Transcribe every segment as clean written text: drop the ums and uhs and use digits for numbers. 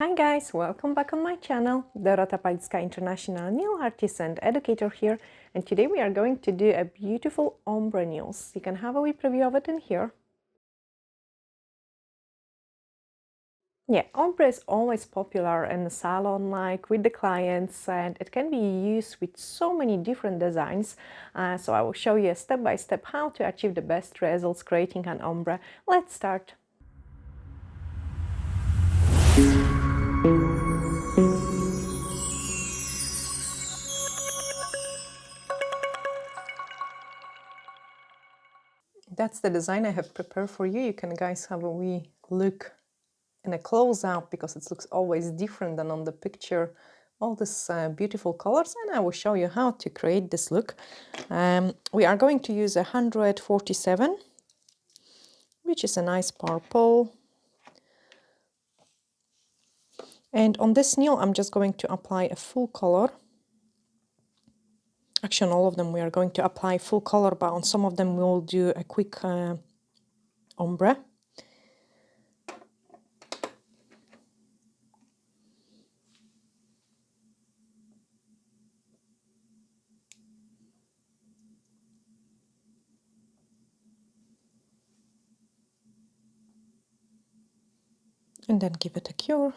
Hi guys, welcome back on my channel. Dorota Palicka, International Nail Artist and Educator here, and today we are going to do a beautiful ombre nails. You can have a wee preview of it in here. Yeah, ombre is always popular in the salon, like with the clients, and it can be used with so many different designs. So I will show you step by step how to achieve the best results creating an ombre. Let's start. That's the design I have prepared for you. You can guys have a wee look in a close-up because it looks always different than on the picture. All these beautiful colors, and I will show you how to create this look. We are going to use 147, which is a nice purple. And on this nail, I'm just going to apply a full color. Actually, on all of them, we are going to apply full color, but on some of them, we will do a quick ombre. And then give it a cure.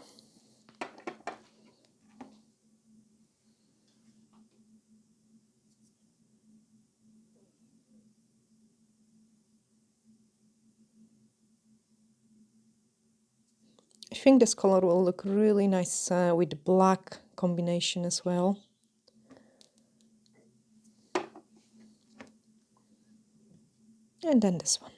I think this color will look really nice with black combination as well. And then this one.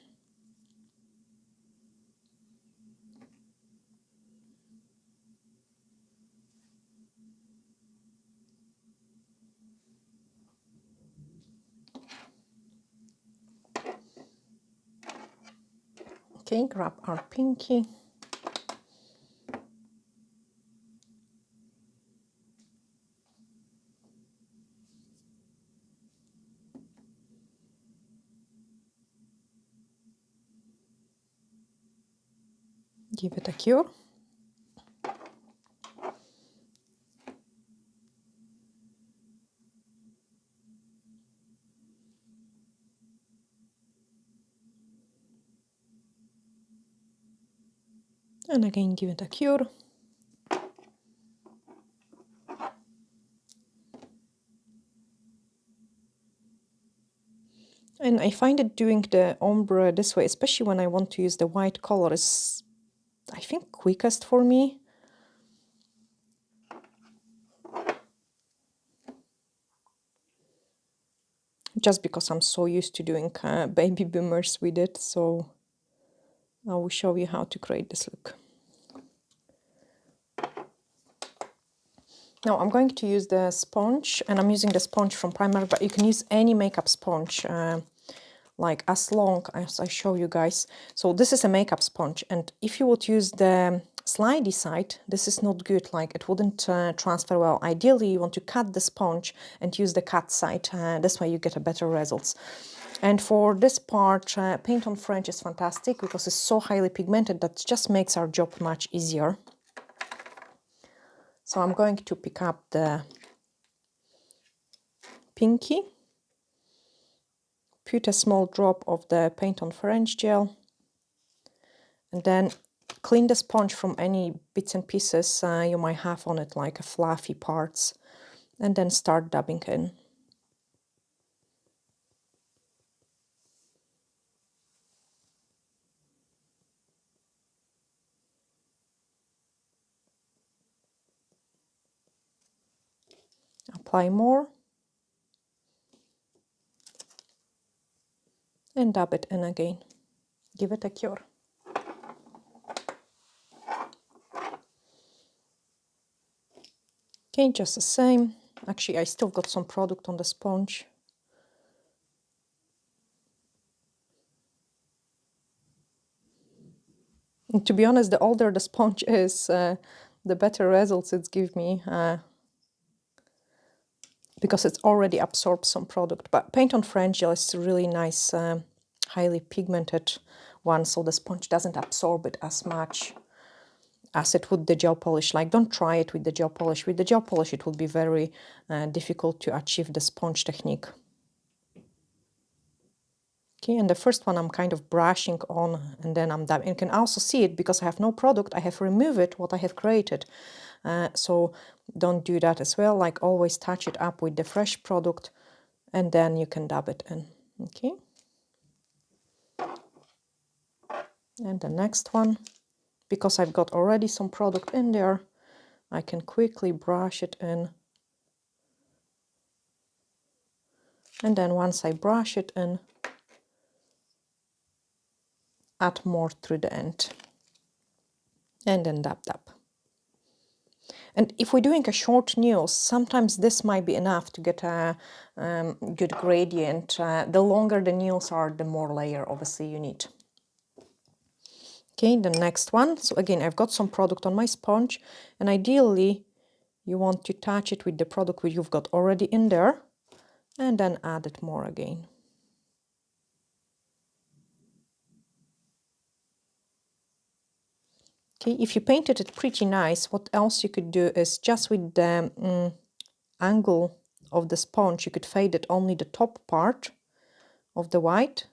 Okay, grab our pinky. Give it a cure. And again, give it a cure. And I find it doing the ombre this way, especially when I want to use the white color, is, I think, quickest for me. Just because I'm so used to doing baby boomers with it, so I will show you how to create this look. Now I'm going to use the sponge, and I'm using the sponge from Primark, but you can use any makeup sponge, like as long as I show you guys. So this is a makeup sponge, and if you would use the slidey side, this is not good, like it wouldn't transfer well. Ideally, you want to cut the sponge and use the cut side. This way you get a better results. And for this part, paint on French is fantastic because it's so highly pigmented that just makes our job much easier. So I'm going to pick up the pinky, put a small drop of the paint on French gel, and then clean the sponge from any bits and pieces you might have on it, like fluffy parts, and then start dabbing in. Apply more, and dab it in again. Give it a cure. Okay, just the same. Actually, I still got some product on the sponge. And to be honest, the older the sponge is, the better results it gives me, because it's already absorbed some product. But paint on French gel is really nice, highly pigmented one, so the sponge doesn't absorb it as much. as it would the gel polish. Like, don't try it with the gel polish. With the gel polish, it would be very difficult to achieve the sponge technique. Okay, and the first one I'm kind of brushing on, and then I'm dabbing. You can also see it because I have no product. I have removed it, what I have created. So don't do that as well. Like, always touch it up with the fresh product, and then you can dab it in. Okay. And the next one, because I've got already some product in there, I can quickly brush it in. And then once I brush it in, add more through the end. And then dab, dab. And if we're doing a short nails, sometimes this might be enough to get a good gradient. The longer the nails are, the more layer obviously you need. Okay, the next one. So again, I've got some product on my sponge, and ideally you want to touch it with the product which you've got already in there, and then add it more again. Okay, if you painted it pretty nice, what else you could do is just with the angle of the sponge, you could fade it only the top part of the white,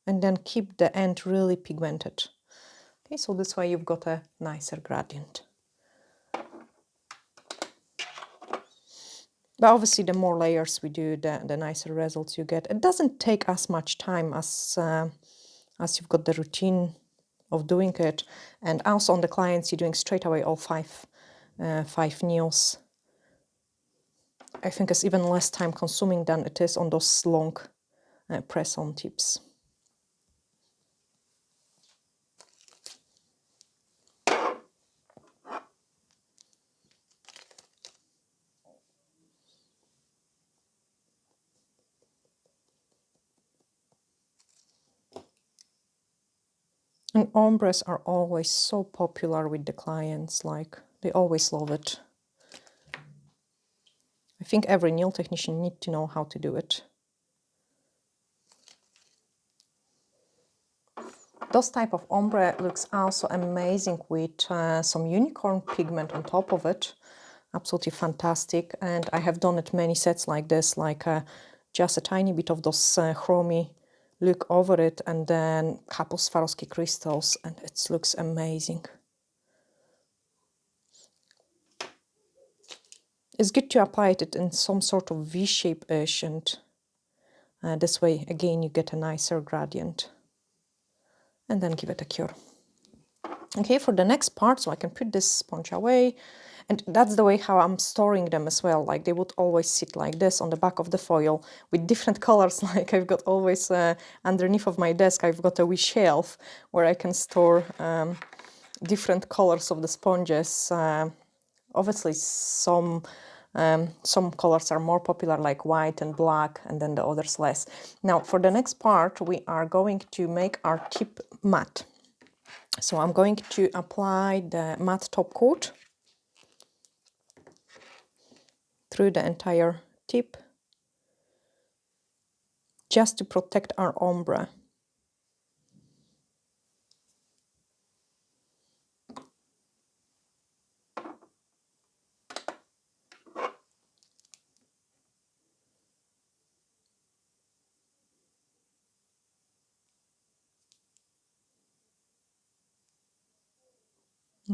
and then keep the end really pigmented. Okay, so this way you've got a nicer gradient. But obviously the more layers we do, the nicer results you get. It doesn't take as much time as you've got the routine of doing it. And also on the clients, you're doing straight away all five nails. I think it's even less time consuming than it is on those long press-on tips. And ombres are always so popular with the clients, like they always love it. I think every nail technician needs to know how to do it. Those type of ombre looks also amazing with some unicorn pigment on top of it. Absolutely fantastic. And I have done it many sets like this, like just a tiny bit of those chromy look over it, and then couple Swarovski crystals, and it looks amazing. It's good to apply it in some sort of V-shape-ish, and this way again you get a nicer gradient. And then give it a cure. Okay, for the next part, so I can put this sponge away, and that's the way how I'm storing them as well. Like, they would always sit like this on the back of the foil with different colors. Like, I've got always underneath of my desk, I've got a wee shelf where I can store different colors of the sponges. Obviously some colors are more popular, like white and black, and then the others less. Now for the next part, we are going to make our tip matte. So I'm going to apply the matte top coat through the entire tip, just to protect our ombre.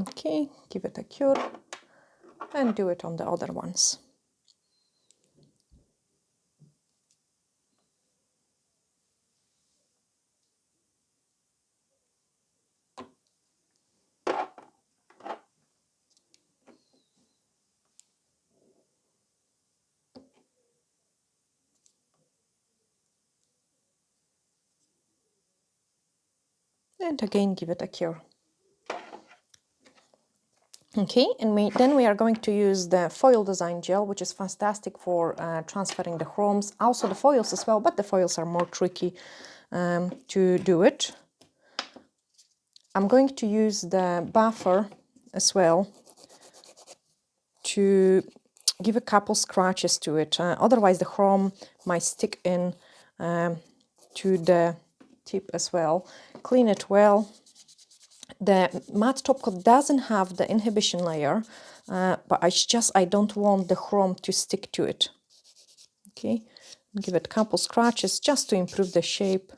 Okay, give it a cure and do it on the other ones. And again, give it a cure. Okay, and then we are going to use the foil design gel, which is fantastic for transferring the chromes, also the foils as well, but the foils are more tricky to do it. I'm going to use the buffer as well to give a couple scratches to it, otherwise the chrome might stick in to the tip as well. Clean it well, The matte top coat doesn't have the inhibition layer, but I don't want the chrome to stick to it. Okay, give it a couple scratches just to improve the shape.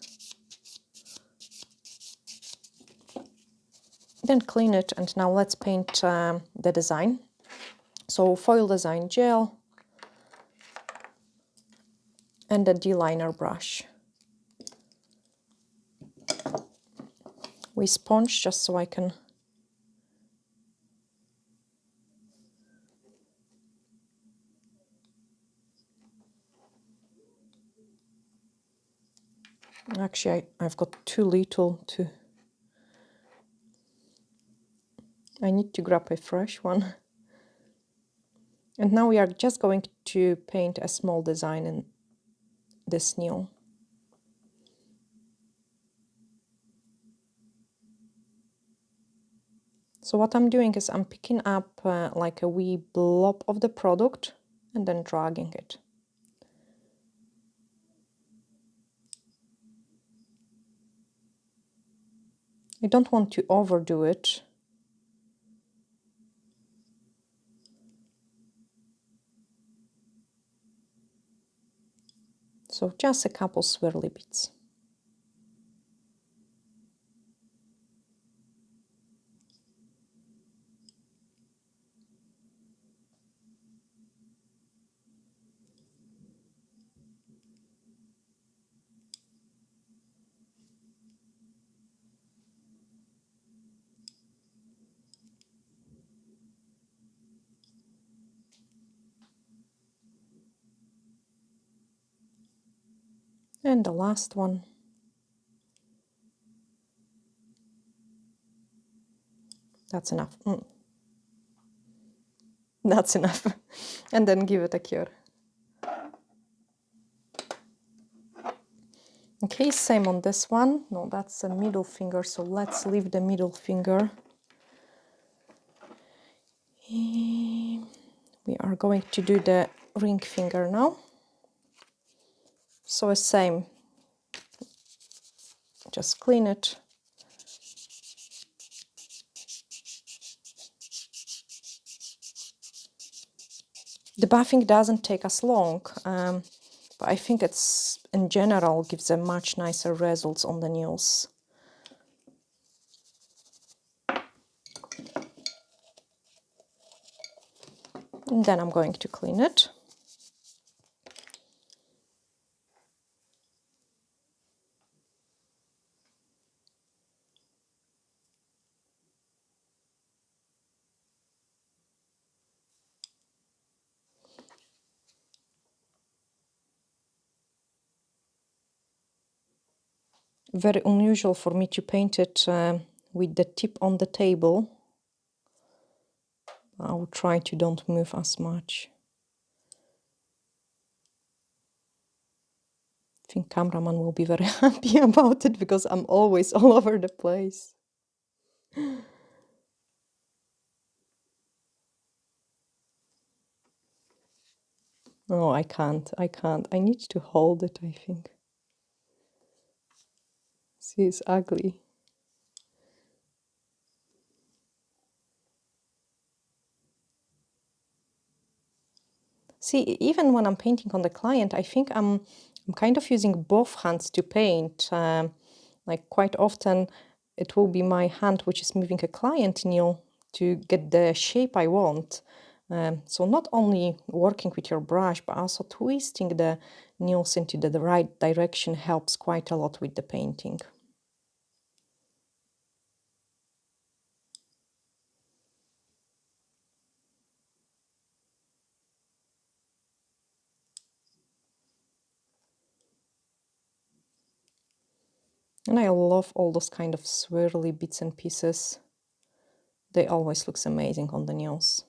Then clean it, and now let's paint the design. So foil design gel and a D-liner brush. We sponge just so I can actually I've got too little to. I need to grab a fresh one. And now we are just going to paint a small design in this nail. So what I'm doing is I'm picking up like a wee blob of the product and then dragging it. I don't want to overdo it. So just a couple swirly bits. And the last one. That's enough. That's enough. And then give it a cure. Okay, same on this one. No, that's a middle finger, so let's leave the middle finger. We are going to do the ring finger now. So same, just clean it. The buffing doesn't take us long, but I think it's, in general, gives a much nicer results on the nails. And then I'm going to clean it. Very unusual for me to paint it with the tip on the table. I will try to don't move as much. I think cameraman will be very happy about it because I'm always all over the place. No, I can't. I need to hold it, I think. See, it's ugly. See, even when I'm painting on the client, I think I'm kind of using both hands to paint. Like quite often, it will be my hand which is moving a client nail to get the shape I want. So not only working with your brush, but also twisting the nails into the right direction helps quite a lot with the painting. And I love all those kind of swirly bits and pieces. They always look amazing on the nails.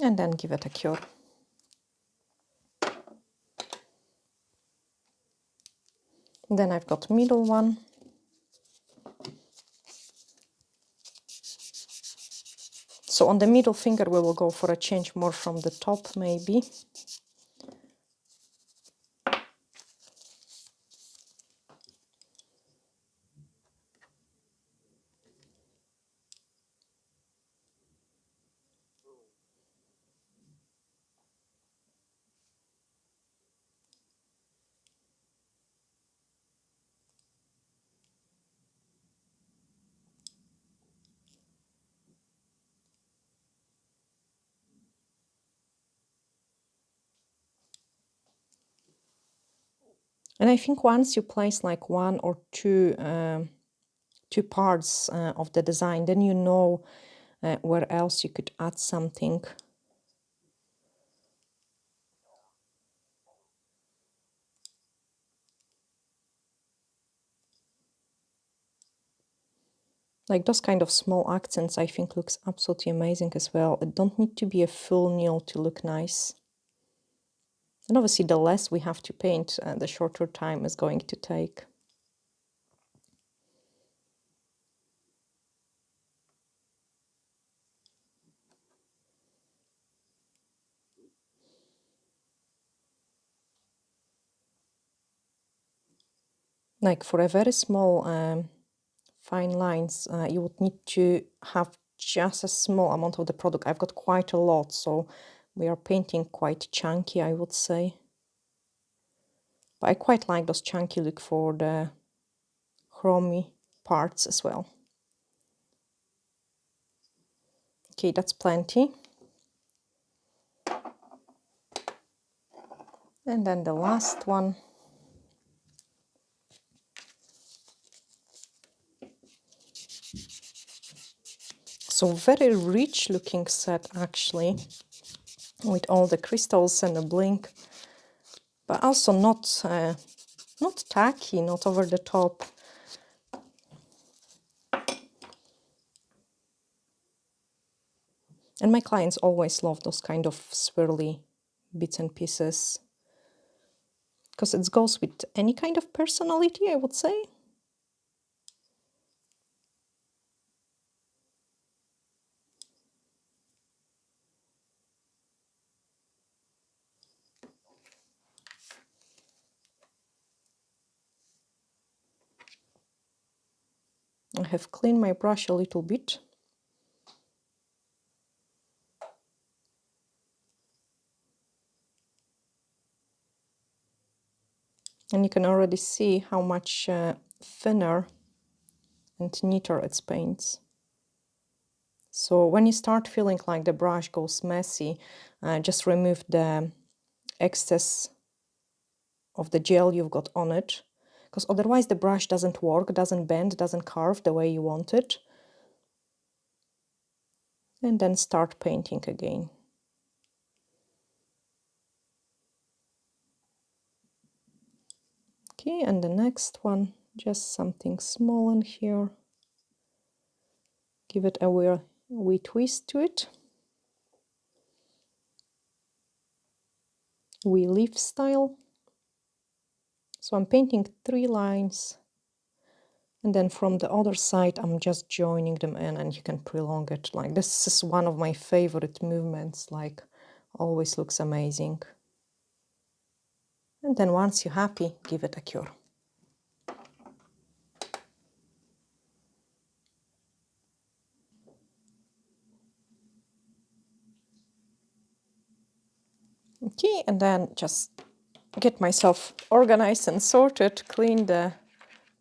And then give it a cure. Then I've got middle one. So on the middle finger we will go for a change more from the top maybe. And I think once you place like one or two parts of the design, then you know where else you could add something. Like those kind of small accents I think looks absolutely amazing as well. It don't need to be a full nail to look nice. And obviously the less we have to paint, the shorter time is going to take. Like for a very small fine lines, you would need to have just a small amount of the product. I've got quite a lot, so we are painting quite chunky, I would say. But I quite like those chunky look for the chromy parts as well. Okay, that's plenty. And then the last one. So very rich looking set actually, with all the crystals and the blink, but also not not tacky, not over the top. And my clients always love those kind of swirly bits and pieces, because it goes with any kind of personality, I would say. I have cleaned my brush a little bit. And you can already see how much thinner and neater it paints. So when you start feeling like the brush goes messy, just remove the excess of the gel you've got on it, because otherwise the brush doesn't work, doesn't bend, doesn't carve the way you want it. And then start painting again. Okay, and the next one, just something small in here. Give it a wee twist to it. Wee leaf style. So I'm painting 3 lines, and then from the other side I'm just joining them in, and you can prolong it. Like this is one of my favorite movements, like always looks amazing. And then once you're happy, give it a cure. Okay, and then just get myself organized and sorted, clean the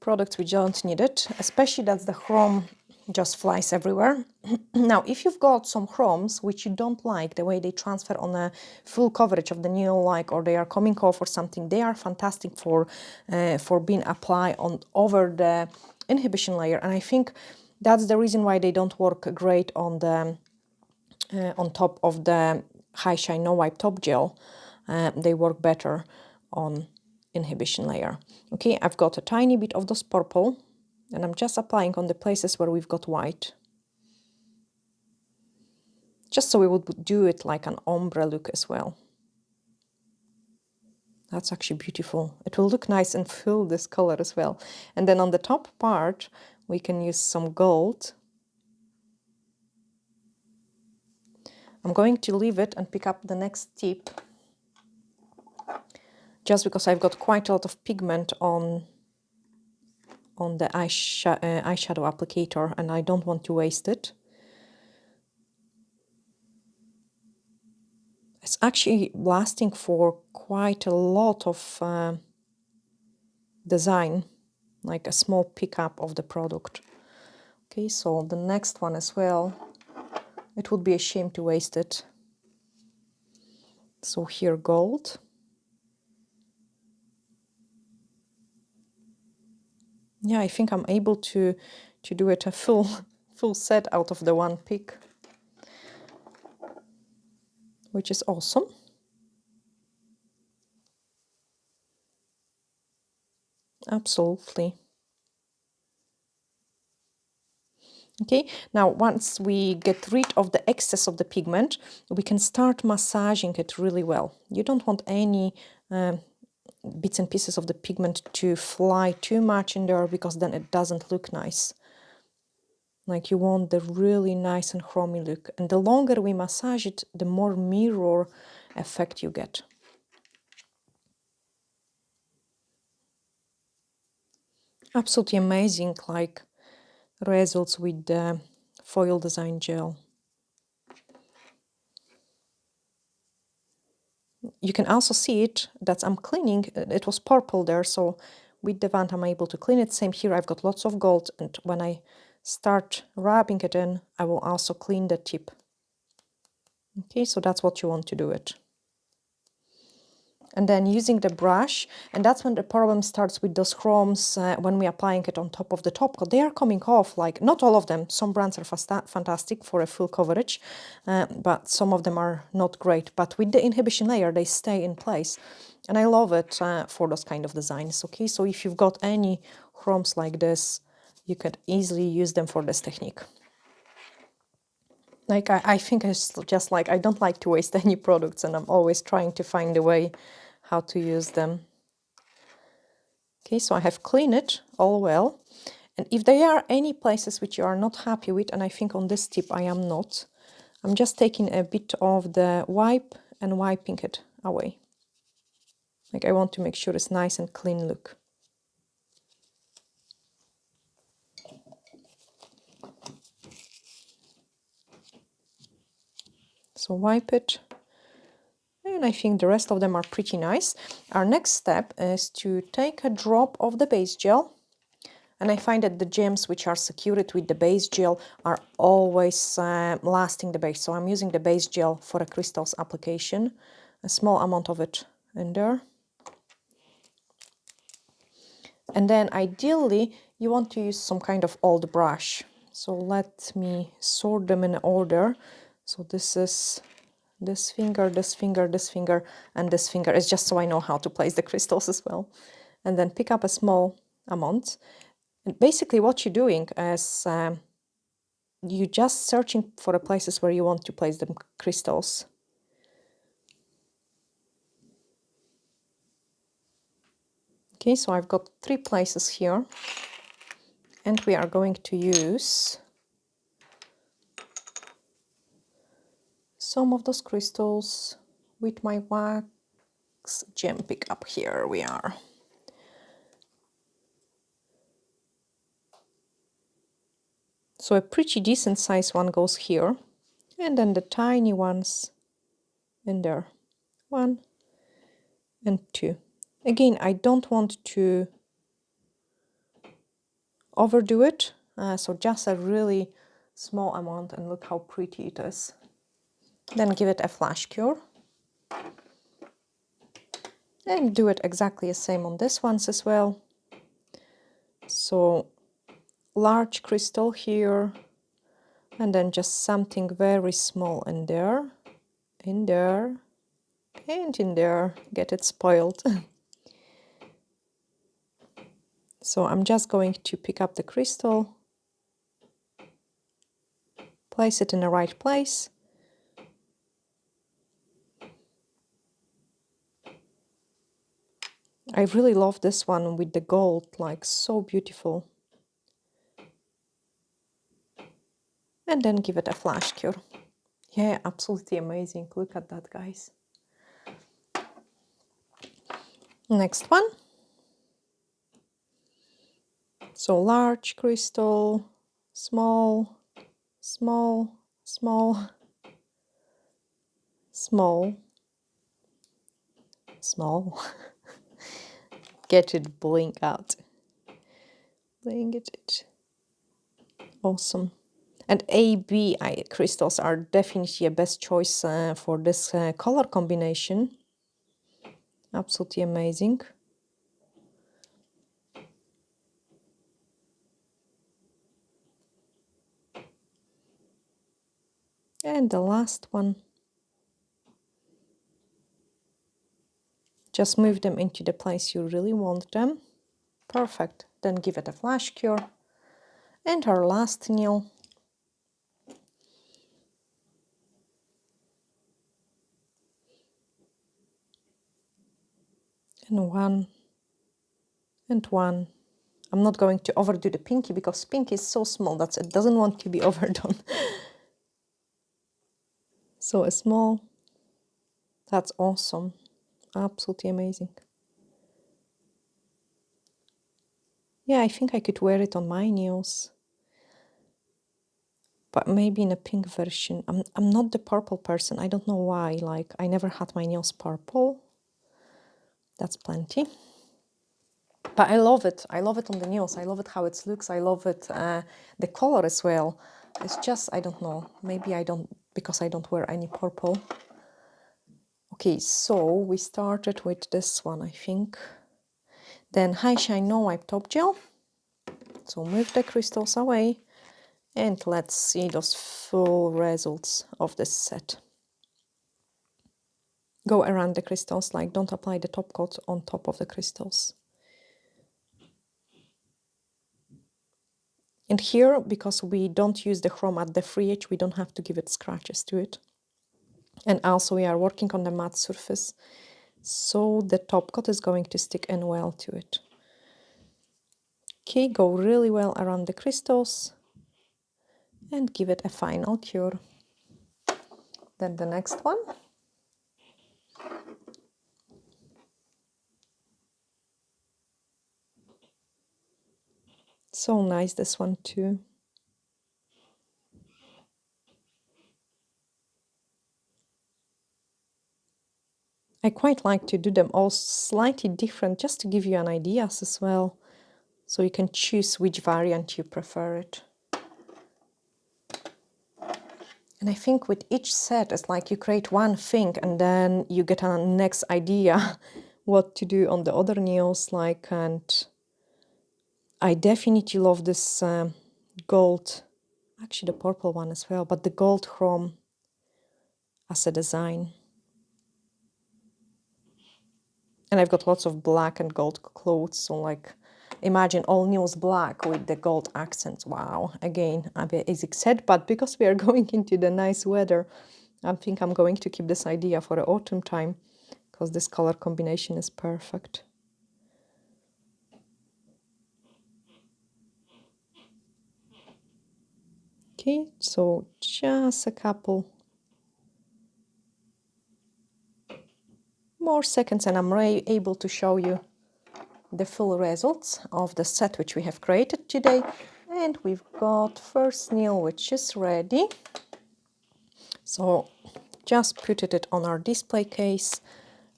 products we don't need it, especially that the chrome just flies everywhere. Now, if you've got some chromes which you don't like the way they transfer on a full coverage of the nail, like, or they are coming off or something, they are fantastic for being applied on over the inhibition layer. And I think that's the reason why they don't work great on the on top of the high shine no wipe top gel. They work better on inhibition layer. Okay, I've got a tiny bit of this purple, and I'm just applying on the places where we've got white, just so we would do it like an ombre look as well. That's actually beautiful. It will look nice and fill this color as well. And then on the top part we can use some gold. I'm going to leave it and pick up the next tip, just because I've got quite a lot of pigment on the eyeshadow applicator and I don't want to waste it. It's actually lasting for quite a lot of design, like a small pickup of the product. Okay, so the next one as well, it would be a shame to waste it. So here, gold. Yeah, I think I'm able to do it a full set out of the one pick, which is awesome. Absolutely. Okay, now once we get rid of the excess of the pigment, we can start massaging it really well. You don't want any bits and pieces of the pigment to fly too much in there, because then it doesn't look nice. Like, you want the really nice and chromy look, and the longer we massage it, the more mirror effect you get. Absolutely amazing, like, results with the foil design gel. You can also see it that I'm cleaning. It was purple there, so with the wand I'm able to clean it. Same here, I've got lots of gold, and when I start rubbing it in, I will also clean the tip. Okay, so that's what you want to do it. And then using the brush, and that's when the problem starts with those chromes when we're applying it on top of the top coat. They are coming off, like, not all of them. Some brands are fantastic for a full coverage, but some of them are not great. But with the inhibition layer, they stay in place. And I love it for those kind of designs. Okay, so if you've got any chromes like this, you could easily use them for this technique. Like, I think it's just like, I don't like to waste any products, and I'm always trying to find a way how to use them. Okay, so I have cleaned it all well. And if there are any places which you are not happy with, and I think on this tip I am not, I'm just taking a bit of the wipe and wiping it away. Like, I want to make sure it's nice and clean look. So wipe it. And I think the rest of them are pretty nice. Our next step is to take a drop of the base gel. And I find that the gems which are secured with the base gel are always lasting the base. So I'm using the base gel for a crystals application. A small amount of it in there. And then ideally, you want to use some kind of old brush. So let me sort them in order. So this is this finger, this finger, this finger, and this finger. It's just so I know how to place the crystals as well. And then pick up a small amount. And basically what you're doing is you're just searching for the places where you want to place the crystals. Okay, so I've got 3 places here. And we are going to use some of those crystals with my wax gem pickup. Here we are. So a pretty decent size one goes here, and then the tiny ones in there. 1 and 2. Again, I don't want to overdo it, so just a really small amount, and look how pretty it is. Then give it a flash cure. And do it exactly the same on this ones as well. So large crystal here, and then just something very small in there, and in there. Get it spoiled. So I'm just going to pick up the crystal, place it in the right place. I really love this one with the gold, like, so beautiful. And then give it a flash cure. Yeah, absolutely amazing. Look at that, guys. Next one. So large crystal, small, small, small, small, small. Get it, blink out. Blink it. Awesome. And AB crystals are definitely a best choice for this color combination. Absolutely amazing. And the last one. Just move them into the place you really want them. Perfect. Then give it a flash cure. And our last nail. And one. And one. I'm not going to overdo the pinky because pinky is so small that it doesn't want to be overdone. So a small. That's awesome. Absolutely amazing. Yeah, I think I could wear it on my nails. But maybe in a pink version. I'm not the purple person. I don't know why. Like, I never had my nails purple. That's plenty. But I love it. I love it on the nails. I love it how it looks. I love it, the color as well. It's just, I don't know. Maybe I don't, because I don't wear any purple. Okay, so we started with this one, I think. Then High Shine No Wipe Top Gel. So move the crystals away. And let's see those full results of this set. Go around the crystals, like don't apply the top coat on top of the crystals. And here, because we don't use the chrome at the free edge, we don't have to give it scratches to it. And also we are working on the matte surface, so the top coat is going to stick in well to it. Okay, go really well around the crystals and give it a final cure. Then the next one. So nice, this one too. I quite like to do them all slightly different, just to give you an idea as well. So you can choose which variant you prefer it. And I think with each set, it's like you create one thing and then you get a next idea what to do on the other nails. Like, and I definitely love this gold, actually the purple one as well, but the gold chrome as a design. And I've got lots of black and gold clothes, so like, imagine all nails black with the gold accents. Wow, again, a bit basic set, but because we are going into the nice weather, I think I'm going to keep this idea for the autumn time, because this color combination is perfect. Okay, so just a couple more seconds and I'm able to show you the full results of the set which we have created today. And we've got first nail which is ready. So just put it on our display case,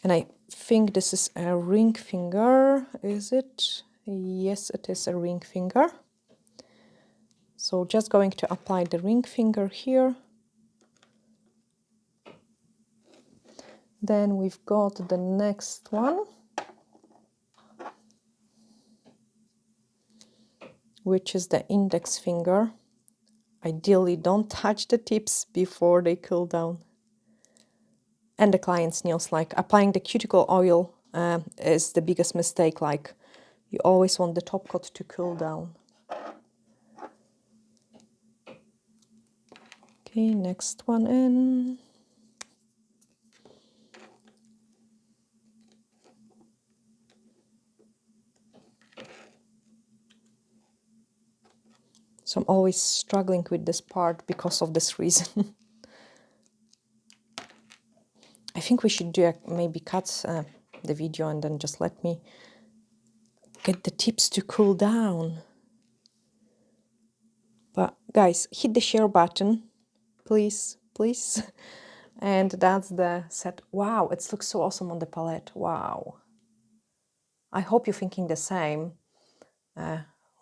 and I think this is a ring finger, is it? Yes, it is a ring finger. So just going to apply the ring finger here. Then we've got the next one, which is the index finger. Ideally, don't touch the tips before they cool down. And the client's nails, like applying the cuticle oil is the biggest mistake. Like, you always want the top coat to cool down. Okay, next one in. So I'm always struggling with this part because of this reason. think we should do maybe cut the video and then just let me get the tips to cool down. But guys, hit the share button, please, please. And that's the set. Wow, it looks so awesome on the palette. Wow. I hope you're thinking the same.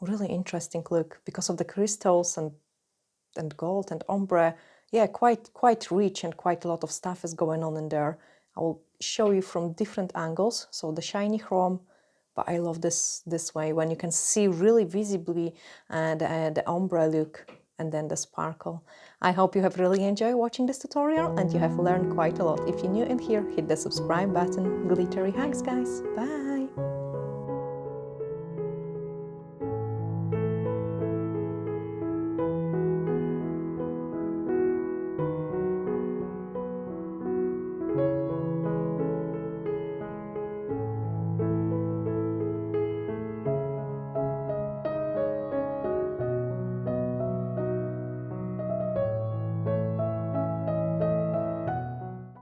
Really interesting look because of the crystals and gold and ombre. Yeah, quite rich, and quite a lot of stuff is going on in there. I will show you from different angles. So the shiny chrome, but I love this way when you can see really visibly the ombre look and then the sparkle. I hope you have really enjoyed watching this tutorial and you have learned quite a lot. If you're new in here, hit the subscribe button. Glittery hugs, guys. Bye.